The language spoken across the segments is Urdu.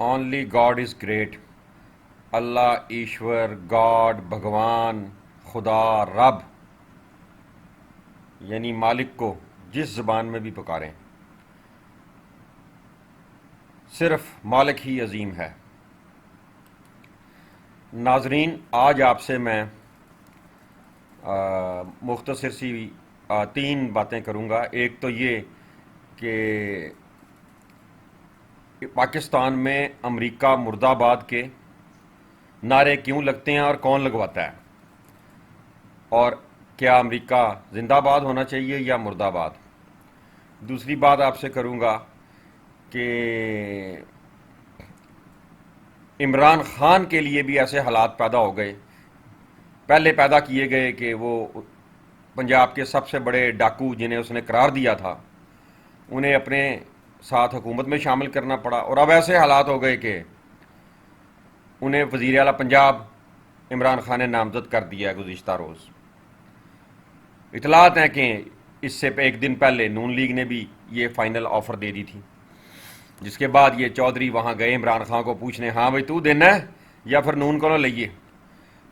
Only God is great. Allah Ishwar God Bhagwan Khuda رب یعنی مالک کو جس زبان میں بھی پکاریں صرف مالک ہی عظیم ہے۔ ناظرین، آج آپ سے میں مختصر سی تین باتیں کروں گا۔ ایک تو یہ کہ پاکستان میں امریکہ مرد آباد کے نعرے کیوں لگتے ہیں اور کون لگواتا ہے، اور کیا امریکہ زندہ آباد ہونا چاہیے یا مرد آباد۔ دوسری بات آپ سے کروں گا کہ عمران خان کے لیے بھی ایسے حالات پیدا ہو گئے، پہلے پیدا کیے گئے کہ وہ پنجاب کے سب سے بڑے ڈاکو جنہیں اس نے قرار دیا تھا انہیں اپنے ساتھ حکومت میں شامل کرنا پڑا، اور اب ایسے حالات ہو گئے کہ انہیں وزیر اعلیٰ پنجاب عمران خان نے نامزد کر دیا ہے گزشتہ روز۔ اطلاعات ہیں کہ اس سے ایک دن پہلے نون لیگ نے بھی یہ فائنل آفر دے دی تھی، جس کے بعد یہ چودھری وہاں گئے عمران خان کو پوچھنے، ہاں بھائی تو دینا ہے یا پھر نون کو نہ لئیے،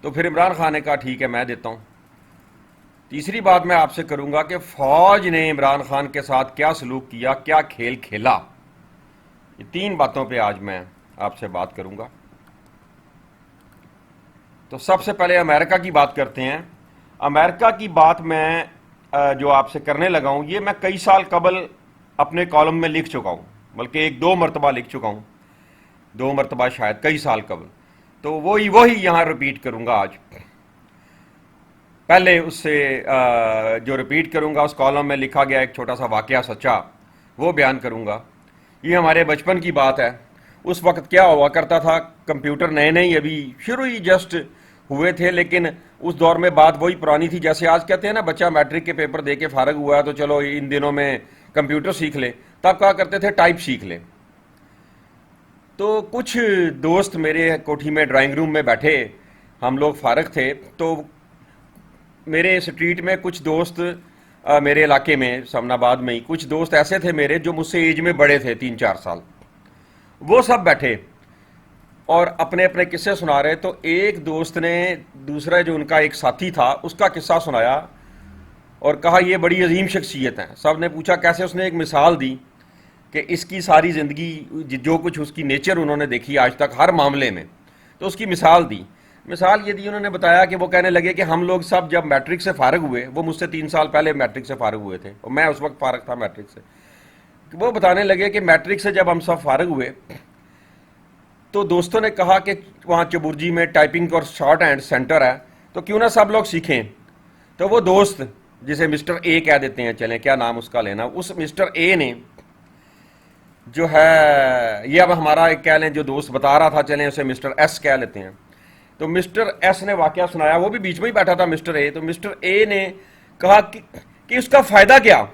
تو پھر عمران خان نے کہا ٹھیک ہے میں دیتا ہوں۔ تیسری بات میں آپ سے کروں گا کہ فوج نے عمران خان کے ساتھ کیا سلوک کیا، کیا کھیل کھیلا۔ یہ تین باتوں پہ آج میں آپ سے بات کروں گا۔ تو سب سے پہلے امریکہ کی بات کرتے ہیں۔ امریکہ کی بات میں جو آپ سے کرنے لگا ہوں یہ میں کئی سال قبل اپنے کالم میں لکھ چکا ہوں، بلکہ ایک دو مرتبہ لکھ چکا ہوں، دو مرتبہ شاید کئی سال قبل، تو وہی یہاں ریپیٹ کروں گا آج۔ پہلے اس سے جو ریپیٹ کروں گا اس کالم میں لکھا گیا ایک چھوٹا سا واقعہ سچا وہ بیان کروں گا۔ یہ ہمارے بچپن کی بات ہے۔ اس وقت کیا ہوا کرتا تھا، کمپیوٹر نئے نئے ابھی شروع ہی جسٹ ہوئے تھے، لیکن اس دور میں بات وہی پرانی تھی جیسے آج کہتے ہیں نا بچہ میٹرک کے پیپر دے کے فارغ ہوا ہے تو چلو ان دنوں میں کمپیوٹر سیکھ لے، تب کہا کرتے تھے ٹائپ سیکھ لے۔ تو کچھ دوست میرے کوٹھی میں ڈرائنگ روم میں بیٹھے، ہم لوگ فارغ تھے، تو میرے اسٹریٹ میں کچھ دوست، میرے علاقے میں سمن آباد میں ہی کچھ دوست ایسے تھے میرے جو مجھ سے ایج میں بڑے تھے 3-4 سال، وہ سب بیٹھے اور اپنے اپنے قصے سنا رہے۔ تو ایک دوست نے دوسرا جو ان کا ایک ساتھی تھا اس کا قصہ سنایا اور کہا یہ بڑی عظیم شخصیت ہے۔ سب نے پوچھا کیسے، اس نے ایک مثال دی کہ اس کی ساری زندگی جو کچھ اس کی نیچر انہوں نے دیکھی آج تک ہر معاملے میں، تو اس کی مثال دی۔ مثال یہ دی، انہوں نے بتایا کہ وہ کہنے لگے کہ ہم لوگ سب جب میٹرک سے فارغ ہوئے، وہ مجھ سے 3 سال پہلے میٹرک سے فارغ ہوئے تھے اور میں اس وقت فارغ تھا میٹرک سے، وہ بتانے لگے کہ میٹرک سے جب ہم سب فارغ ہوئے تو دوستوں نے کہا کہ وہاں چبرجی میں ٹائپنگ اور شارٹ ہینڈ سینٹر ہے تو کیوں نہ سب لوگ سیکھیں۔ تو وہ دوست جسے مسٹر اے کہہ دیتے ہیں، چلیں کیا نام اس کا لینا، اس مسٹر اے نے جو ہے، یہ اب ہمارا ایک کہہ لیں جو دوست بتا رہا تھا چلیں اسے مسٹر ایس کہہ لیتے ہیں، تو مسٹر ایس نے واقعہ سنایا، وہ بھی بیچ میں ہی بیٹھا تھا مسٹر اے، تو مسٹر اے نے کہا کہ اس کا فائدہ کیا،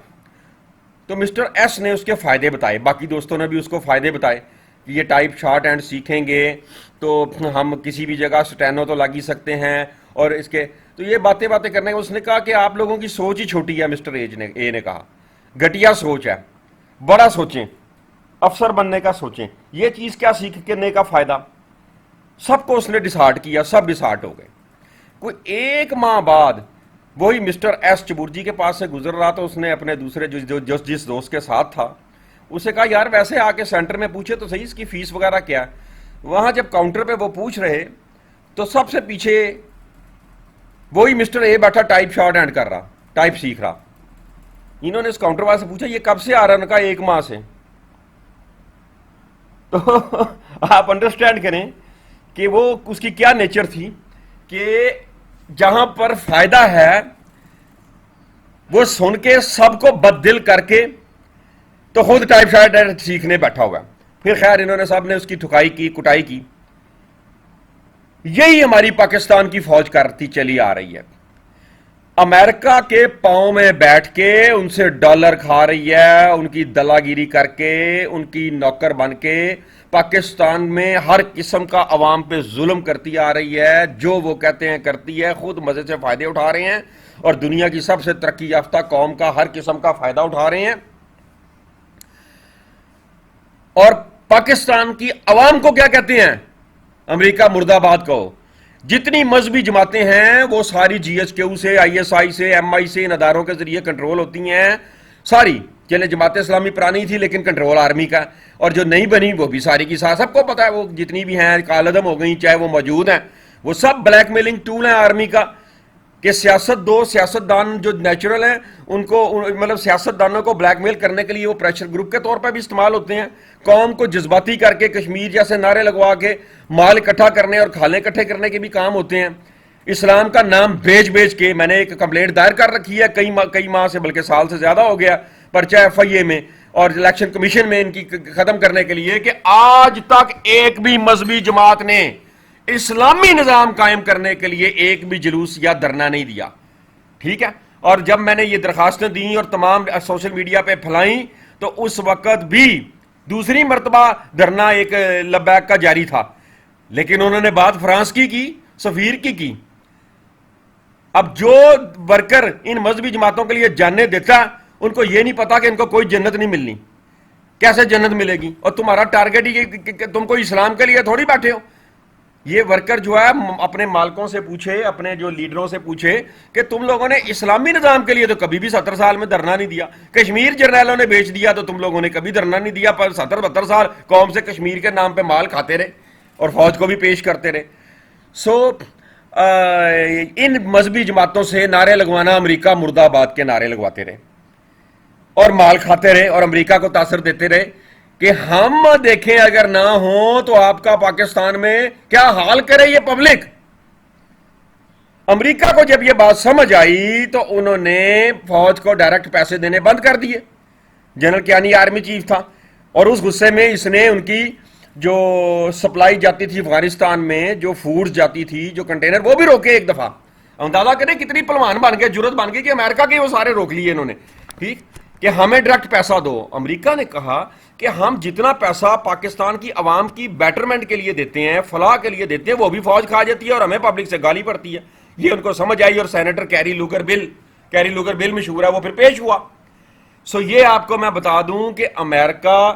تو مسٹر ایس نے اس کے فائدے بتائے، باقی دوستوں نے بھی اس کو فائدے بتائے کہ یہ ٹائپ شارٹ ہینڈ سیکھیں گے تو ہم کسی بھی جگہ سٹینو تو لگ ہی سکتے ہیں، اور اس کے تو یہ باتیں کرنے کے اس نے کہا کہ آپ لوگوں کی سوچ ہی چھوٹی ہے۔ مسٹر اے نے کہا گھٹیا سوچ ہے، بڑا سوچیں، افسر بننے کا سوچیں، یہ چیز کیا سیکھنے کا فائدہ۔ سب کو اس نے ڈسہارٹ کیا، سب ڈسہارٹ ہو گئے۔ کوئی 1 ماہ بعد وہی مسٹر ایس چبرجی کے پاس سے گزر رہا تو اس نے اپنے دوسرے جس دوست کے ساتھ تھا اسے کہا یار ویسے آ کے سینٹر میں پوچھے تو صحیح اس کی فیس وغیرہ کیا ہے۔ وہاں جب کاؤنٹر پہ وہ پوچھ رہے تو سب سے پیچھے وہی مسٹر اے بیٹھا ٹائپ شارٹ ہینڈ کر رہا، ٹائپ سیکھ رہا۔ انہوں نے اس کاؤنٹر والے سے پوچھا یہ کب سے آ رہا، انہوں نے کہا 1 ماہ سے۔ تو آپ انڈرسٹینڈ کریں کہ وہ اس کی کیا نیچر تھی کہ جہاں پر فائدہ ہے وہ سن کے سب کو بد دل کر کے تو خود ٹائپ شارٹ سیکھنے بیٹھا ہوا۔ پھر خیر انہوں نے سب نے اس کی ٹھکائی کی، کٹائی کی۔ یہی ہماری پاکستان کی فوج کرتی چلی آ رہی ہے، امریکہ کے پاؤں میں بیٹھ کے ان سے ڈالر کھا رہی ہے، ان کی دلاگیری کر کے، ان کی نوکر بن کے پاکستان میں ہر قسم کا عوام پہ ظلم کرتی آ رہی ہے، جو وہ کہتے ہیں کرتی ہے، خود مزے سے فائدے اٹھا رہے ہیں اور دنیا کی سب سے ترقی یافتہ قوم کا ہر قسم کا فائدہ اٹھا رہے ہیں۔ اور پاکستان کی عوام کو کیا کہتے ہیں؟ امریکہ مرد آباد کو. جتنی مذہبی جماعتیں ہیں وہ ساری جی ایچ کیو سے، آئی ایس آئی سے، ایم آئی سے، ان اداروں کے ذریعے کنٹرول ہوتی ہیں ساری. چلے جماعت اسلامی پرانی تھی لیکن کنٹرول آرمی کا، اور جو نہیں بنی وہ بھی ساری کی ساتھ، سب کو پتا ہے وہ جتنی بھی ہیں کالعدم ہو گئی چاہے وہ موجود ہیں، وہ سب بلیک میلنگ ٹول ہیں آرمی کا. کہ سیاستدان جو نیچرل ہیں ان کو مطلب سیاستدانوں کو بلیک میل کرنے کے لیے وہ پریشر گروپ کے طور پر بھی استعمال ہوتے ہیں. قوم کو جذباتی کر کے کشمیر جیسے نعرے لگوا کے مال اکٹھا کرنے اور کھالیں اکٹھے کرنے کے بھی کام ہوتے ہیں. اسلام کا نام بیچ کے میں نے ایک کمپلینٹ دائر کر رکھی ہے کئی ماہ سے، بلکہ سال سے زیادہ ہو گیا، پرچہ ایف آئی اے میں اور الیکشن کمیشن میں ان کی ختم کرنے کے لیے، کہ آج تک ایک بھی مذہبی جماعت نے اسلامی نظام قائم کرنے کے لیے ایک بھی جلوس یا دھرنا نہیں دیا. ٹھیک ہے. اور جب میں نے یہ درخواستیں دیں اور تمام سوشل میڈیا پہ پھلائیں تو اس وقت بھی دوسری مرتبہ دھرنا ایک لبیک کا جاری تھا، لیکن انہوں نے بات فرانس کی سفیر کی. اب جو ورکر ان مذہبی جماعتوں کے لیے جاننے دیتا ہے ان کو یہ نہیں پتا کہ ان کو کوئی جنت نہیں ملنی. کیسے جنت ملے گی؟ اور تمہارا ٹارگٹ ہی تم کو اسلام کے لیے تھوڑی بیٹھے ہو. یہ ورکر جو ہے اپنے مالکوں سے پوچھے، اپنے جو لیڈروں سے پوچھے کہ تم لوگوں نے اسلامی نظام کے لیے تو کبھی بھی 70 سال میں دھرنا نہیں دیا. کشمیر جرنیلوں نے بیچ دیا تو تم لوگوں نے کبھی دھرنا نہیں دیا، پر 70-72 سال قوم سے کشمیر کے نام پہ مال کھاتے رہے اور فوج کو بھی پیش کرتے رہے. ان مذہبی جماعتوں سے نعرے لگوانا، امریکہ مرد آباد کے نعرے لگواتے رہے اور مال کھاتے رہے اور امریکہ کو تاثر دیتے رہے کہ ہم دیکھیں اگر نہ ہوں تو آپ کا پاکستان میں کیا حال کرے یہ پبلک. امریکہ کو جب یہ بات سمجھ آئی تو انہوں نے فوج کو ڈائریکٹ پیسے دینے بند کر دیے. جنرل کیانی آرمی چیف تھا اور اس غصے میں اس نے ان کی جو سپلائی جاتی تھی افغانستان میں، جو فوڈز جاتی تھی، جو کنٹینر، وہ بھی روکے ایک دفعہ. اندازہ کریں کتنی پلوان بن گئے، جرت بن گئی کہ امریکہ کے وہ سارے روک لیے انہوں نے. ٹھیک کہ ہمیں ڈائریکٹ پیسہ دو. امریکہ نے کہا کہ ہم جتنا پیسہ پاکستان کی عوام کی بیٹرمنٹ کے لیے دیتے ہیں، فلاح کے لیے دیتے ہیں، وہ بھی فوج کھا جاتی ہے اور ہمیں پبلک سے گالی پڑتی ہے. یہ ان کو سمجھ آئی اور سینیٹر کیری لوگر بل مشہور ہے، وہ پھر پیش ہوا. یہ آپ کو میں بتا دوں کہ امریکہ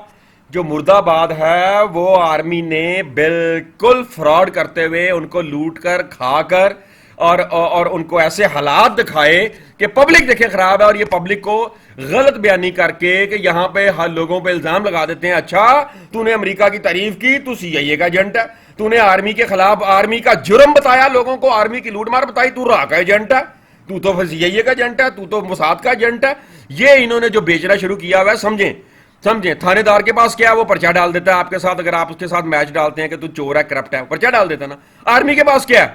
جو مرد آباد ہے وہ آرمی نے بالکل فراڈ کرتے ہوئے ان کو لوٹ کر کھا کر اور ان کو ایسے حالات دکھائے کہ پبلک دیکھیں خراب ہے، اور یہ پبلک کو غلط بیانی کر کے کہ یہاں پہ لوگوں پہ الزام لگا دیتے ہیں، اچھا تو نے امریکہ کی تعریف کی، تو سی آئی اے کا ایجنٹ ہے، تو نے آرمی کے خلاف آرمی کا جرم بتایا لوگوں کو، آرمی کی لوٹ مار بتائی، تو راہ کا ایجنٹ ہے، تو سی آئی اے کا ایجنٹ ہے، تو موساد کا ایجنٹ ہے. یہ انہوں نے جو بیچنا شروع کیا ہوا ہے، سمجھیں تھانے دار کے پاس کیا ہے، وہ پرچہ ڈال دیتا ہے آپ کے ساتھ. اگر آپ اس کے ساتھ میچ ڈالتے ہیں کہ تو چور ہے، کرپٹ ہے، پرچہ ڈال دیتا نا. آرمی کے پاس کیا ہے،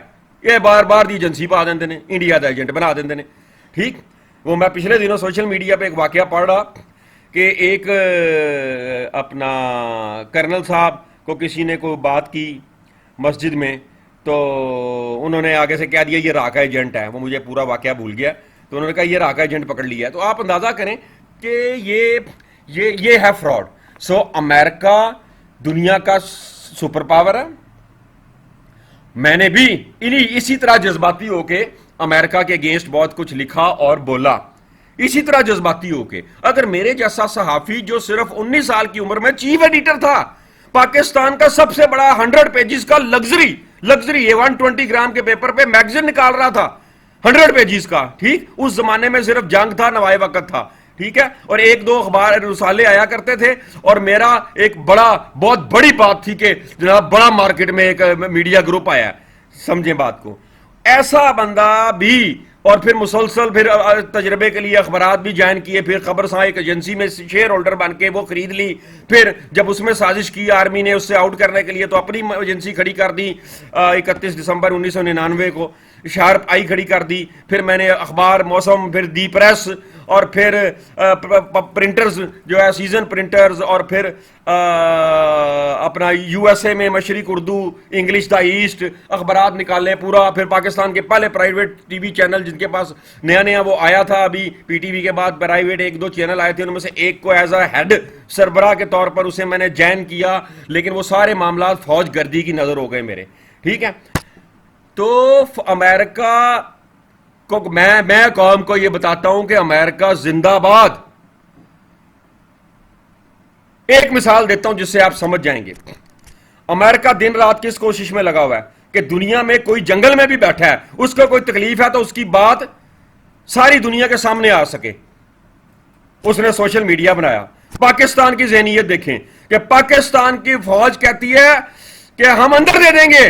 یہ بار دی ایجنسی پا دیندے نے، انڈیا دا ایجنٹ بنا دیندے نے. ٹھیک. وہ میں پچھلے دنوں سوشل میڈیا پہ ایک واقعہ پڑھ رہا کہ ایک اپنا کرنل صاحب کو کسی نے کوئی بات کی مسجد میں، تو انہوں نے آگے سے کہہ دیا یہ راہ کا ایجنٹ ہے. وہ مجھے پورا واقعہ بھول گیا، تو انہوں نے کہا یہ راہ کا ایجنٹ پکڑ لیا ہے. تو آپ اندازہ کریں کہ یہ ہے فراڈ. امریکہ دنیا کا سپر پاور ہے. میں نے بھی اسی طرح جذباتی ہو کے امریکہ کے اگینسٹ بہت کچھ لکھا اور بولا، اسی طرح جذباتی ہو کے. اگر میرے جیسا صحافی جو صرف 19 سال کی عمر میں چیف ایڈیٹر تھا، پاکستان کا سب سے بڑا 100 پیجز کا لگزری 120 گرام کے پیپر پہ میگزین نکال رہا تھا 100 پیجز کا. ٹھیک. اس زمانے میں صرف جنگ تھا، نوائے وقت تھا. ٹھیک ہے. اور ایک دو اخبار رسالے آیا کرتے تھے، اور میرا ایک بہت بڑی بات تھی کہ جناب بڑا مارکیٹ میں ایک میڈیا گروپ آیا. سمجھیں بات کو. ایسا بندہ بھی، اور پھر مسلسل پھر تجربے کے لیے اخبارات بھی جوائن کیے، پھر خبر ساں ایک ایجنسی میں شیئر ہولڈر بن کے وہ خرید لی. پھر جب اس میں سازش کی آرمی نے اس سے آؤٹ کرنے کے لیے تو اپنی ایجنسی کھڑی کر دی. 31 دسمبر 1999 کو شارپ آئی کھڑی کر دی. پھر میں نے اخبار موسم، پھر دی پریس، اور پھر پرنٹرز جو ہے سیزن پرنٹرز، اور پھر اپنا یو ایس اے میں مشرق اردو، انگلش دا ایسٹ اخبارات نکالے پورا. پھر پاکستان کے پہلے پرائیویٹ ٹی وی چینل جن کے پاس نیا وہ آیا تھا، ابھی پی ٹی وی کے بعد پرائیویٹ 1-2 چینل آئے تھے، ان میں سے ایک کو ایز اے ہیڈ سربراہ کے طور پر اسے میں نے جوائن کیا. لیکن وہ سارے معاملات فوج گردی کی نظر ہو گئے میرے. ٹھیک ہے. تو امریکہ کو میں قوم کو یہ بتاتا ہوں کہ امریکہ زندہ باد. ایک مثال دیتا ہوں جس سے آپ سمجھ جائیں گے. امریکہ دن رات کس کوشش میں لگا ہوا ہے کہ دنیا میں کوئی جنگل میں بھی بیٹھا ہے, اس کو کوئی تکلیف ہے تو اس کی بات ساری دنیا کے سامنے آ سکے. اس نے سوشل میڈیا بنایا. پاکستان کی ذہنیت دیکھیں کہ پاکستان کی فوج کہتی ہے کہ ہم اندر دے دیں گے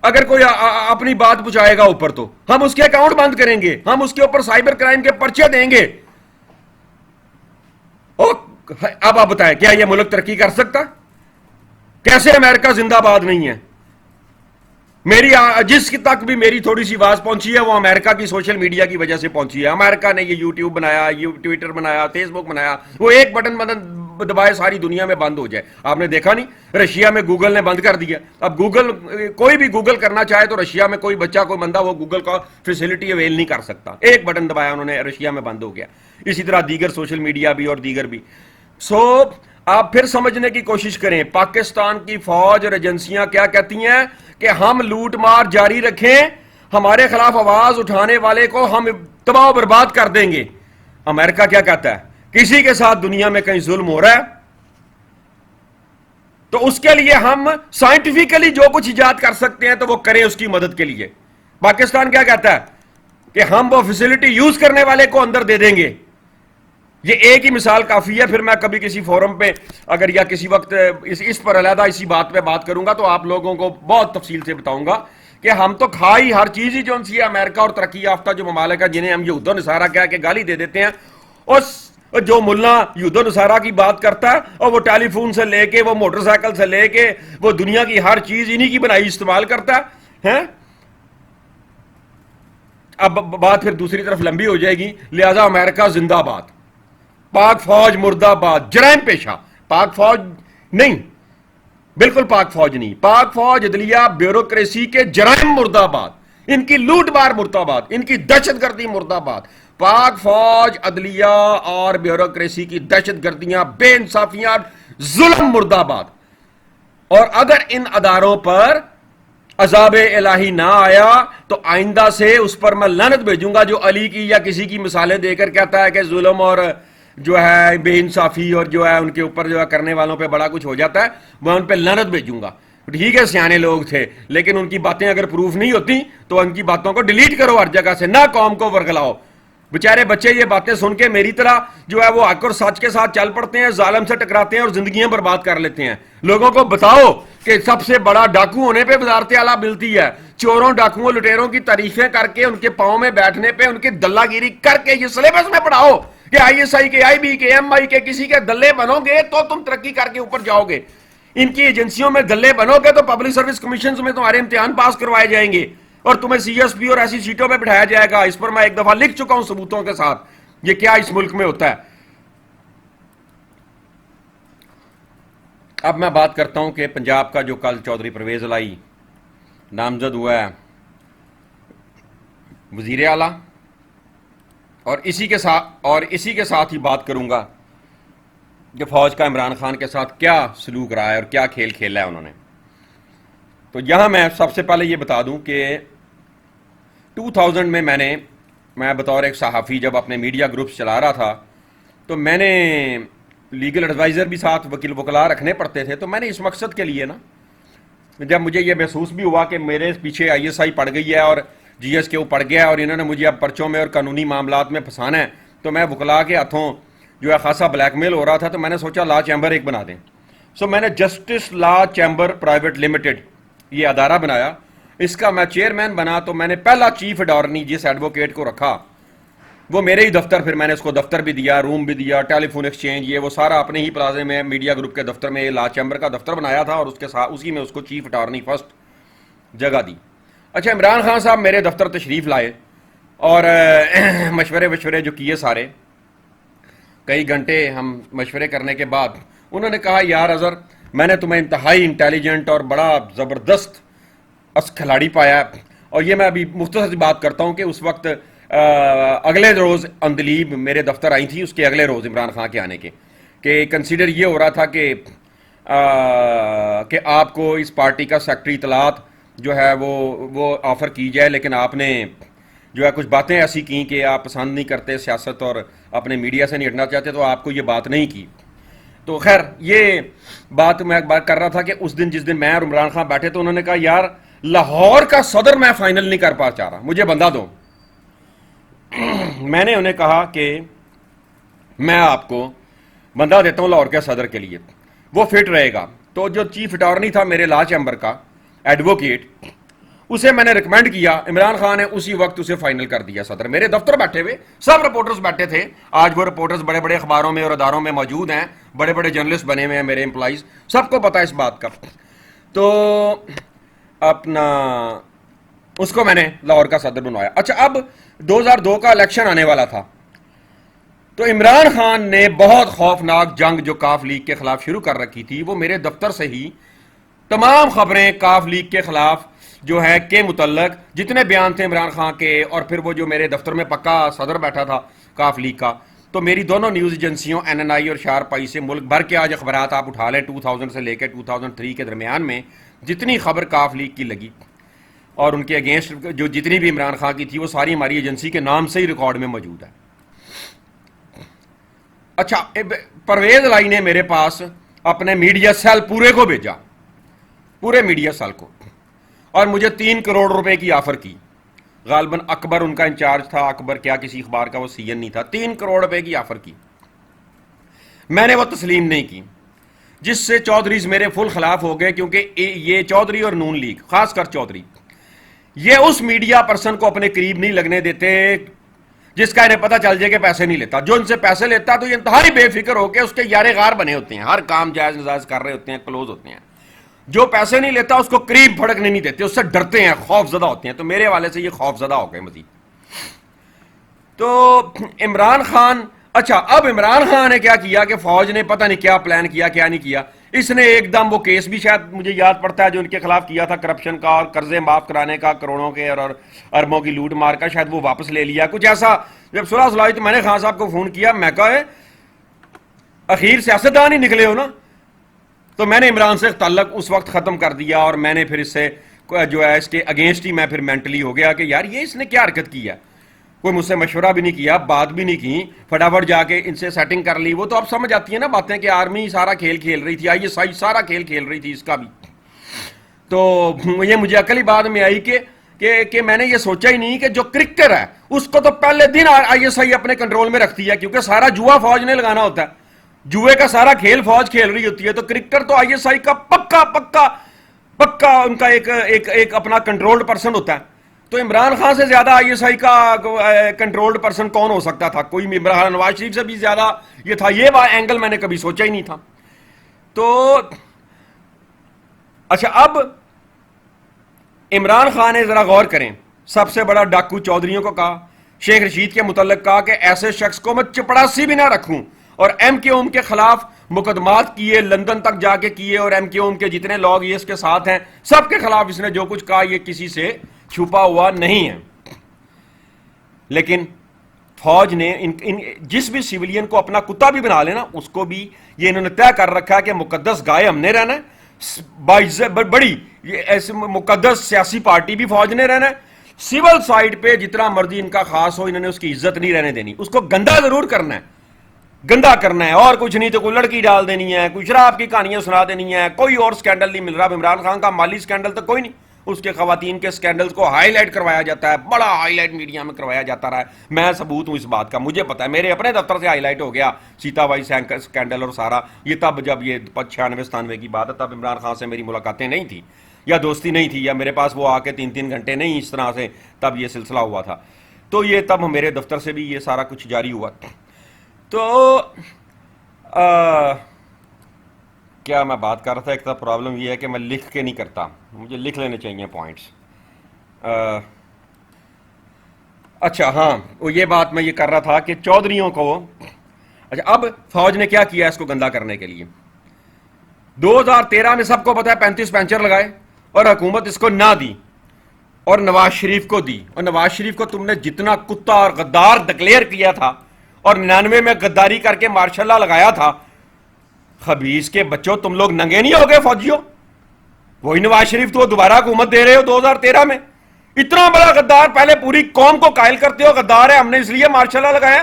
اگر کوئی اپنی بات پہنچائے گا اوپر, تو ہم اس کے اکاؤنٹ بند کریں گے, ہم اس کے اوپر سائبر کرائم کے پرچے دیں گے. اب آپ بتائیں کیا یہ ملک ترقی کر سکتا؟ کیسے امریکہ زندہ باد نہیں ہے؟ میری جس کی تک بھی میری تھوڑی سی آواز پہنچی ہے وہ امریکہ کی سوشل میڈیا کی وجہ سے پہنچی ہے. امریکہ نے یہ یوٹیوب بنایا, ٹویٹر بنایا, فیس بک بنایا, وہ ایک بٹن دبائے ساری دنیا میں بند ہو جائے. آپ نے دیکھا نہیں رشیا میں گوگل نے بند کر دیا. اب گوگل, کوئی بھی گوگل کرنا چاہے تو رشیا میں کوئی بچہ کوئی بندہ وہ گوگل کا فیسلٹی اویل نہیں کر سکتا. ایک بٹن دبایا انہوں نے, رشیا میں بند ہو گیا. اسی طرح دیگر سوشل میڈیا بھی اور دیگر بھی. آپ پھر سمجھنے کی کوشش کریں پاکستان کی فوج اور ایجنسیاں کیا کہتی ہیں کہ ہم لوٹ مار جاری رکھیں, ہمارے خلاف آواز اٹھانے والے کو ہم تباہ و برباد کر دیں گے. امریکہ کیا کہتا ہے کسی کے ساتھ دنیا میں کہیں ظلم ہو رہا ہے تو اس کے لیے ہم سائنٹیفکلی جو کچھ ایجاد کر سکتے ہیں تو وہ کریں اس کی مدد کے لیے. پاکستان کیا کہتا ہے کہ ہم وہ فیسلٹی یوز کرنے والے کو اندر دے دیں گے. یہ ایک ہی مثال کافی ہے. پھر میں کبھی کسی فورم پہ اگر یا کسی وقت اس پر علیحدہ اسی بات پہ بات کروں گا تو آپ لوگوں کو بہت تفصیل سے بتاؤں گا کہ ہم تو کھائی ہر چیز ہی جو سی امریکہ اور ترقی یافتہ جو ممالک ہے جنہیں ہم یہود و نصارہ کہہ کے گالی دے دیتے ہیں, اور جو ملا یہود و نصارہ کی بات کرتا ہے اور وہ ٹیلی فون سے لے کے وہ موٹر سائیکل سے لے کے وہ دنیا کی ہر چیز انہی کی بنائی استعمال کرتا ہے. اب بات پھر دوسری طرف لمبی ہو جائے گی. لہذا امریکہ زندہ باد, پاک فوج مردہ باد, جرائم پیشہ پاک فوج نہیں, بالکل پاک فوج نہیں, پاک فوج عدلیہ بیوروکریسی کے جرائم مردہ باد, ان کی لوٹ مار مردہ باد, ان کی دہشت گردی مردہ باد. پاک فوج عدلیہ اور بیوروکریسی کی دہشت گردیاں, بے انصافیاں, ظلم مردہ باد. اور اگر ان اداروں پر عذاب الہی نہ آیا تو آئندہ سے اس پر میں لعنت بھیجوں گا جو علی کی یا کسی کی مثالیں دے کر کہتا ہے کہ ظلم اور جو ہے بے انصافی اور جو ہے ان کے اوپر جو ہے کرنے والوں پہ بڑا کچھ ہو جاتا ہے, میں ان پہ لعنت بھیجوں گا. ٹھیک ہے سیانے لوگ تھے لیکن ان کی باتیں اگر پروف نہیں ہوتی تو ان کی باتوں کو ڈیلیٹ کرو ہر جگہ سے, نہ قوم کو ورگلاؤ. بیچارے بچے یہ باتیں سن کے میری طرح جو ہے وہ حق اور سچ کے ساتھ چل پڑتے ہیں, ظالم سے ٹکراتے ہیں اور زندگیاں برباد کر لیتے ہیں. لوگوں کو بتاؤ کہ سب سے بڑا ڈاکو ہونے پہ وزارت اعلیٰ ملتی ہے. چوروں ڈاکوؤں لٹیروں کی تعریفیں کر کے ان کے پاؤں میں بیٹھنے پہ ان کی دلہ گیری کر کے یہ سلیبس میں پڑھاؤ کہ آئی ایس آئی کے, آئی بی کے, ایم آئی کے کسی کے دلے بنو گے تو تم ترقی کر کے اوپر جاؤ گے. ان کی ایجنسیوں میں دلے بنو گے تو پبلک سروس کمیشنز میں تمہارے امتحان پاس کروائے جائیں گے اور تمہیں سی ایس پی اور ایسی سیٹوں پہ بٹھایا جائے گا. اس پر میں ایک دفعہ لکھ چکا ہوں ثبوتوں کے ساتھ یہ کیا اس ملک میں ہوتا ہے. اب میں بات کرتا ہوں کہ پنجاب کا جو کل چودھری پرویز الہی نامزد ہوا ہے وزیر اعلیٰ, اور اسی کے ساتھ ہی بات کروں گا کہ فوج کا عمران خان کے ساتھ کیا سلوک رہا ہے اور کیا کھیل کھیلا ہے انہوں نے. تو یہاں میں سب سے پہلے یہ بتا دوں کہ 2000 میں میں بطور ایک صحافی جب اپنے میڈیا گروپس چلا رہا تھا تو میں نے لیگل ایڈوائزر بھی ساتھ وکلا رکھنے پڑتے تھے. تو میں نے اس مقصد کے لیے نا جب مجھے یہ محسوس بھی ہوا کہ میرے پیچھے آئی ایس آئی پڑ گئی ہے اور جی ایس کے او پڑ گیا ہے اور انہوں نے مجھے اب پرچوں میں اور قانونی معاملات میں پھنسانا ہے, تو میں وکلا کے ہاتھوں جو ہے خاصا بلیک میل ہو رہا تھا. تو میں نے سوچا لا چیمبر ایک بنا دیں. میں نے جسٹس لا چیمبر پرائیویٹ لمیٹڈ یہ ادارہ بنایا. اس کا میں چیئرمین بنا تو میں نے پہلا چیف اٹارنی جس ایڈوکیٹ کو رکھا وہ میرے ہی دفتر, پھر میں نے اس کو دفتر بھی دیا, روم بھی دیا, ٹیلی فون ایکسچینج, یہ وہ سارا اپنے ہی پلازے میں میڈیا گروپ کے دفتر میں لا چیمبر کا دفتر بنایا تھا اور اس کے ساتھ اسی میں اس کو چیف اٹارنی فرسٹ جگہ دی. اچھا, عمران خان صاحب میرے دفتر تشریف لائے اور مشورے جو کیے سارے, کئی گھنٹے ہم مشورے کرنے کے بعد انہوں نے کہا یار اظہر میں نے تمہیں انتہائی انٹیلیجنٹ اور بڑا زبردست کھلاڑی پایا ہے. اور یہ میں ابھی مختصر سی بات کرتا ہوں کہ اس وقت اگلے روز اندلیب میرے دفتر آئی تھی, اس کے اگلے روز عمران خان کے آنے کے, کہ کنسیڈر یہ ہو رہا تھا کہ آپ کو اس پارٹی کا سیکٹری اطلاعات جو ہے وہ آفر کی جائے, لیکن آپ نے جو ہے کچھ باتیں ایسی کی کہ آپ پسند نہیں کرتے سیاست اور اپنے میڈیا سے نہیں ہٹنا چاہتے, تو آپ کو یہ بات نہیں کی. تو خیر یہ بات میں کر رہا تھا کہ اس دن جس دن میں اور عمران خان بیٹھے تو انہوں نے کہا یار لاہور کا صدر میں فائنل نہیں کر پا چاہ رہا, مجھے بندہ دو. میں نے انہیں کہا کہ میں آپ کو بندہ دیتا ہوں لاہور کے صدر کے لیے, وہ فٹ رہے گا. تو جو چیف اٹارنی تھا میرے لا چیمبر کا ایڈوکیٹ, اسے میں نے ریکمینڈ کیا, عمران خان نے اسی وقت اسے فائنل کر دیا صدر. میرے دفتر بیٹھے ہوئے سب رپورٹرز بیٹھے تھے, آج وہ رپورٹرز بڑے بڑے اخباروں میں اور اداروں میں موجود ہیں, بڑے بڑے جرنلسٹ بنے ہوئے ہیں میرے امپلائیز, سب کو پتا ہے اس بات کا. تو اپنا اس کو میں نے لاہور کا صدر بنوایا. اچھا اب 2002 کا الیکشن آنے والا تھا, تو عمران خان نے بہت خوفناک جنگ جو کاف لیگ کے خلاف شروع کر رکھی تھی, وہ میرے دفتر سے ہی تمام خبریں کاف لیگ کے خلاف جو ہے کے متعلق جتنے بیان تھے عمران خان کے, اور پھر وہ جو میرے دفتر میں پکا صدر بیٹھا تھا کاف لیگ کا, تو میری دونوں نیوز ایجنسیوں این این آئی اور شارپ آئی سے ملک بھر کے آج اخبارات آپ اٹھا لیں 2000 سے لے کے 2003 کے درمیان میں جتنی خبر کاف لیگ کی لگی اور ان کے اگینسٹ جو جتنی بھی عمران خان کی تھی, وہ ساری ہماری ایجنسی کے نام سے ہی ریکارڈ میں موجود ہے. اچھا پرویز لائی نے میرے پاس اپنے میڈیا سیل پورے کو بھیجا, پورے میڈیا سیل کو, اور مجھے 3 کروڑ روپے کی آفر کی. غالباً اکبر ان کا انچارج تھا, اکبر کیا کسی اخبار کا, وہ سی این نہیں تھا. 3 کروڑ روپے کی آفر کی, میں نے وہ تسلیم نہیں کی, جس سے چودھریز میرے فل خلاف ہو گئے, کیونکہ یہ چودھری اور نون لیگ, خاص کر چودھری, یہ اس میڈیا پرسن کو اپنے قریب نہیں لگنے دیتے جس کا انہیں پتہ چل جائے کہ پیسے نہیں لیتا. جو ان سے پیسے لیتا تو یہ انتہائی بے فکر ہو کے اس کے یارے غار بنے ہوتے ہیں, ہر کام جائز نجائز کر رہے ہوتے ہیں, کلوز ہوتے ہیں. جو پیسے نہیں لیتا اس کو قریب پھڑکنے نہیں دیتے, اس سے ڈرتے ہیں, خوف زدہ ہوتے ہیں. تو میرے والے سے یہ خوف زدہ ہو گئے مزید. تو عمران خان, اچھا اب عمران خان نے کیا کیا کہ فوج نے پتہ نہیں کیا پلان کیا, کیا نہیں کیا. اس نے ایک دم وہ کیس بھی شاید مجھے یاد پڑتا ہے جو ان کے خلاف کیا تھا کرپشن کا اور قرضے معاف کرانے کا, کروڑوں کے اور اربوں کی لوٹ مار کا, شاید وہ واپس لے لیا کچھ ایسا. جب صلح ہوئی تو میں نے خان صاحب کو فون کیا, میں کہا اخیر سیاستدان ہی نکلے ہو نا. تو میں نے عمران سے تعلق اس وقت ختم کر دیا, اور میں نے پھر اس سے جو ہے اس کے اگینسٹ ہی میں پھر مینٹلی ہو گیا کہ یار یہ اس نے کیا حرکت کی ہے. کوئی مجھ سے مشورہ بھی نہیں کیا, بات بھی نہیں کی, فٹافٹ جا کے ان سے سیٹنگ کر لی. وہ تو اب سمجھ آتی ہے نا باتیں کہ آرمی سارا کھیل کھیل رہی تھی, آئی ایس آئی سارا کھیل کھیل رہی تھی, اس کا بھی. تو یہ مجھے عقل ہی بعد میں آئی کہ میں نے یہ سوچا ہی نہیں کہ جو کرکٹر ہے اس کو تو پہلے دن آئی ایس آئی اپنے کنٹرول میں رکھتی ہے, کیونکہ سارا جوا فوج نے لگانا ہوتا ہے, جوئے کا سارا کھیل فوج کھیل رہی ہوتی ہے. تو کرکٹر تو آئی ایس آئی کا پکا ان کا ایک اپنا کنٹرولڈ پرسن ہوتا ہے. تو عمران خان سے زیادہ آئی ایس آئی کا کنٹرولڈ پرسن کون ہو سکتا تھا؟ کوئی عمران, نواز شریف سے بھی زیادہ یہ تھا. یہ اینگل میں نے کبھی سوچا ہی نہیں تھا. تو اچھا اب عمران خان نے ذرا غور کریں, سب سے بڑا ڈاکو چودھریوں کو کہا, شیخ رشید کے متعلق کہا کہ ایسے شخص کو میں چپڑاسی بھی نہ رکھوں, اور ایم کیو ایم کے خلاف مقدمات کیے, لندن تک جا کے کیے, اور ایم کیو ایم کے جتنے لوگ یہ اس کے ساتھ ہیں سب کے خلاف اس نے جو کچھ کہا یہ کسی سے چھپا ہوا نہیں ہے. لیکن فوج نے جس بھی سیولین کو اپنا کتا بھی بنا لینا, اس کو بھی یہ انہوں نے طے کر رکھا کہ مقدس گائے ہم نے رہنا ہے, بڑی ایسے مقدس سیاسی پارٹی بھی فوج نے رہنا ہے. سول سائڈ پہ جتنا مرضی ان کا خاص ہو, انہوں نے اس کی عزت نہیں رہنے دینی, اس کو گندا ضرور کرنا ہے, گندا کرنا ہے اور کچھ نہیں. تو کوئی لڑکی ڈال دینی ہے, کوئی شراب کی کہانیاں سنا دینی ہے, کوئی اور سکینڈل نہیں مل رہا. عمران خان کا مالی سکینڈل تو کوئی نہیں, اس کے خواتین کے سکینڈلز کو ہائی لائٹ کروایا جاتا ہے, بڑا ہائی لائٹ میڈیا میں کروایا جاتا رہا ہے. میں ثبوت ہوں اس بات کا, مجھے پتا ہے, میرے اپنے دفتر سے ہائی لائٹ ہو گیا سیتا بائی سکینڈل اور سارا یہ. تب جب یہ 96-97 کی بات ہے, تب عمران خان سے میری ملاقاتیں نہیں تھی یا دوستی نہیں تھی, یا میرے پاس وہ آ کے 3 گھنٹے نہیں اس طرح سے, تب یہ سلسلہ ہوا تھا. تو یہ تب میرے دفتر سے بھی یہ سارا کچھ جاری ہوا. تو کیا میں بات کر رہا تھا, ایک تو پرابلم یہ ہے کہ میں لکھ کے نہیں کرتا, مجھے لکھ لینے چاہیے پوائنٹس. اچھا ہاں, وہ یہ بات میں یہ کر رہا تھا کہ چودھریوں کو, اچھا اب فوج نے کیا کیا اس کو گندا کرنے کے لیے. 2013 میں سب کو پتا ہے 35 پینچر لگائے اور حکومت اس کو نہ دی, اور نواز شریف کو دی. اور نواز شریف کو تم نے جتنا کتا اور غدار ڈکلیئر کیا تھا, اور 99 میں غداری کر کے ماشاء اللہ لگایا تھا, خبیث کے بچوں تم لوگ ننگے نہیں ہو گئے فوجیوں. وہی نواز شریف تو دوبارہ حکومت دے رہے ہو 2013 میں. اتنا بڑا غدار, پہلے پوری قوم کو قائل کرتے ہو غدار ہے, ہم نے اس لیے ماشاء اللہ لگایا.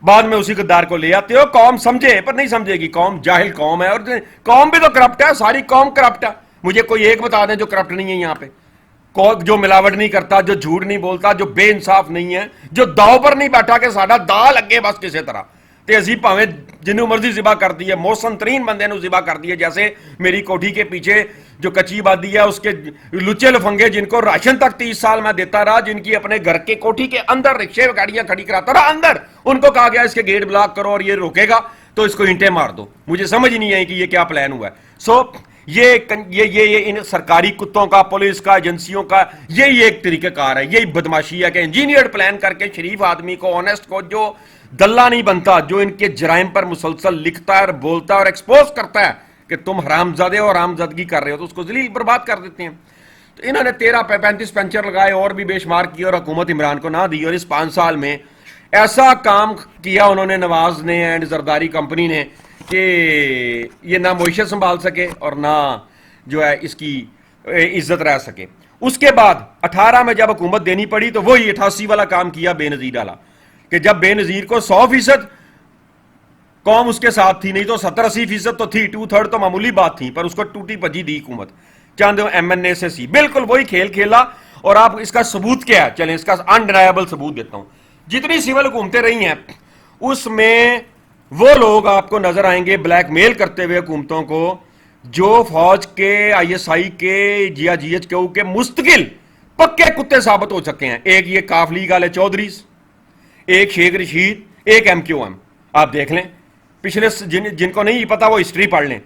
بعد میں اسی غدار کو لے آتے ہو. قوم سمجھے پر نہیں سمجھے گی, قوم جاہل قوم ہے, اور قوم بھی تو کرپٹ ہے, ساری قوم کرپٹ ہے. مجھے کوئی ایک بتا دیں جو کرپٹ نہیں ہے یہاں پہ, جو ملاوٹ نہیں کرتا, جو جھوٹ نہیں بولتا, جو بے انصاف نہیں ہے, جو داؤ پر نہیں بیٹھا کہ ساڈا دا لگے بس کسی طرح. تے اسی پاویں جنوں مرضی ذبح کر دی ہے, محسن ترین بندے نو ذبح کر دی ہے, جیسے میری کوٹھی کے پیچھے جو کچی آبادی ہے اس کے لچے لفنگے جن کو راشن تک 30 سال میں دیتا رہا, جن کی اپنے گھر کے کوٹھی کے اندر رکشے گاڑیاں کھڑی کراتا رہا اندر, ان کو کہا گیا اس کے گیٹ بلاک کرو اور یہ روکے گا تو اس کو اینٹیں مار دو. مجھے سمجھ نہیں آئی کہ یہ کیا پلان ہوا ہے. سو یہ ان سرکاری کتوں کا, پولیس کا, ایجنسیوں کا یہی ایک طریقہ کار ہے, یہی بدماشی ہے کہ انجینئر پلان کر کے شریف آدمی کو, آنےسٹ کو, جو دلہ نہیں بنتا, جو ان کے جرائم پر مسلسل لکھتا ہے اور بولتا ہے اور ایکسپوز کرتا ہے کہ تم حرامزادے اور حرامزادگی کر رہے ہو, تو اس کو ذلیل برباد کر دیتے ہیں. تو انہوں نے 13-35 پینچر لگائے اور بھی بے شمار کیے, اور حکومت عمران کو نہ دی, اور اس 5 سال میں ایسا کام کیا انہوں نے, نواز نے اینڈ زرداری کمپنی نے, کہ یہ نہ معیشت سنبھال سکے اور نہ جو ہے اس کی عزت رہ سکے. اس کے بعد 18 میں جب حکومت دینی پڑی تو وہی 88 والا کام کیا بے نظیر ڈالا, کہ جب بے نظیر کو 100% قوم اس کے ساتھ تھی, نہیں تو 70-80% تو تھی, 2/3 تو معمولی بات تھی, پر اس کو ٹوٹی پجی دی حکومت, چاند ایم این اے سے سی, بالکل وہی کھیل کھیلا. اور آپ اس کا ثبوت کیا ہے, چلیں اس کا انڈینایبل ثبوت دیتا ہوں. جتنی سول حکومتیں رہی ہیں اس میں وہ لوگ آپ کو نظر آئیں گے بلیک میل کرتے ہوئے حکومتوں کو, جو فوج کے, ISI کے, GHQ کے مستقل پکے کتے ثابت ہو سکے ہیں. ایک یہ کاف لیگ والے چودھریز, ایک شیخ رشید, ایک MQM. آپ دیکھ لیں پچھلے جن کو نہیں پتا وہ ہسٹری پڑھ لیں,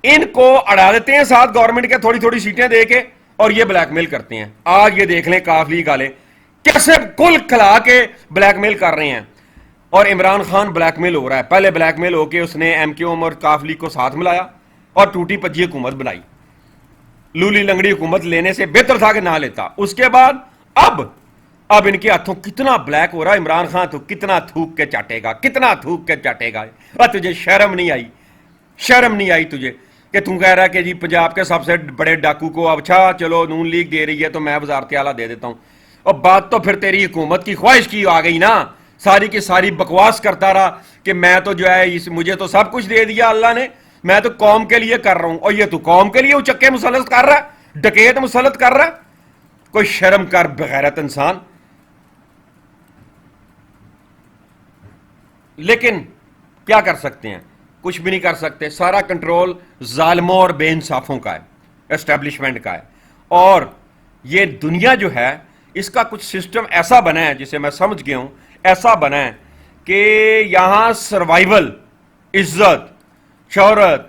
ان کو اڑا دیتے ہیں ساتھ گورنمنٹ کے تھوڑی تھوڑی سیٹیں دے کے, اور یہ بلیک میل کرتے ہیں. آج یہ دیکھ لیں کاف لیگ والے کیسے کل کھلا کے بلیک میل کر رہے ہیں, اور عمران خان بلیک میل ہو رہا ہے. پہلے بلیک میل ہو کے اس نے MQM اور کاف لیگ کو ساتھ ملایا اور ٹوٹی پجی حکومت بنائی. لولی لنگڑی حکومت لینے سے بہتر تھا کہ نہ لیتا. اس کے بعد اب ان کے ہاتھوں کتنا بلیک ہو رہا ہے. عمران خان تو کتنا تھوک کے چاٹے گا, کتنا تھوک کے چاٹے گا. اور تجھے شرم نہیں آئی, شرم نہیں آئی تجھے کہ تم کہہ رہا ہے کہ جی پنجاب کے سب سے بڑے ڈاکو کو اچھا چلو نون لیگ دے رہی ہے تو میں وزارت اعلیٰ دے دیتا ہوں. اور بات تو پھر تیری حکومت کی خواہش کی آ گئی نا, ساری کی ساری بکواس کرتا رہا کہ میں تو جو ہے مجھے تو سب کچھ دے دیا اللہ نے, میں تو قوم کے لیے کر رہا ہوں. اور یہ تو قوم کے لیے اچکے مسلط کر رہا ہے, ڈکیت مسلط کر رہا ہے. کوئی شرم کر بغیرت انسان. لیکن کیا کر سکتے ہیں, کچھ بھی نہیں کر سکتے. سارا کنٹرول ظالموں اور بے انصافوں کا ہے, اسٹیبلشمنٹ کا ہے. اور یہ دنیا جو ہے اس کا کچھ سسٹم ایسا بنا ہے, جسے میں سمجھ گیا ہوں, ایسا بنا ہے کہ یہاں سروائیول, عزت, شہرت,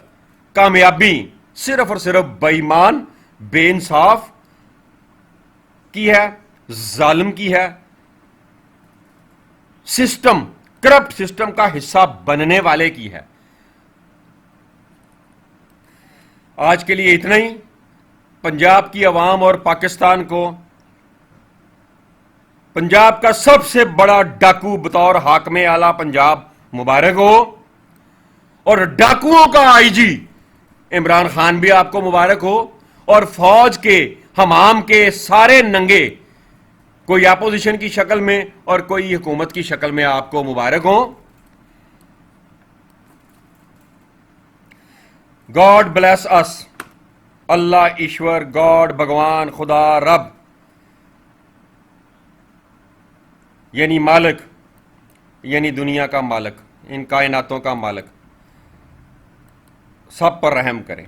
کامیابی صرف اور صرف بے ایمان, بے انصاف کی ہے, ظالم کی ہے, سسٹم, کرپٹ سسٹم کا حصہ بننے والے کی ہے. آج کے لیے اتنا ہی. پنجاب کی عوام اور پاکستان کو پنجاب کا سب سے بڑا ڈاکو بطور حاکم اعلیٰ پنجاب مبارک ہو, اور ڈاکوؤں کا IG عمران خان بھی آپ کو مبارک ہو, اور فوج کے حمام کے سارے ننگے, کوئی اپوزیشن کی شکل میں اور کوئی حکومت کی شکل میں, آپ کو مبارک ہو. گاڈ بلیس اس. اللہ, ایشور, گاڈ, بھگوان, خدا, رب, یعنی مالک, یعنی دنیا کا مالک, ان کائناتوں کا مالک, سب پر رحم کرے.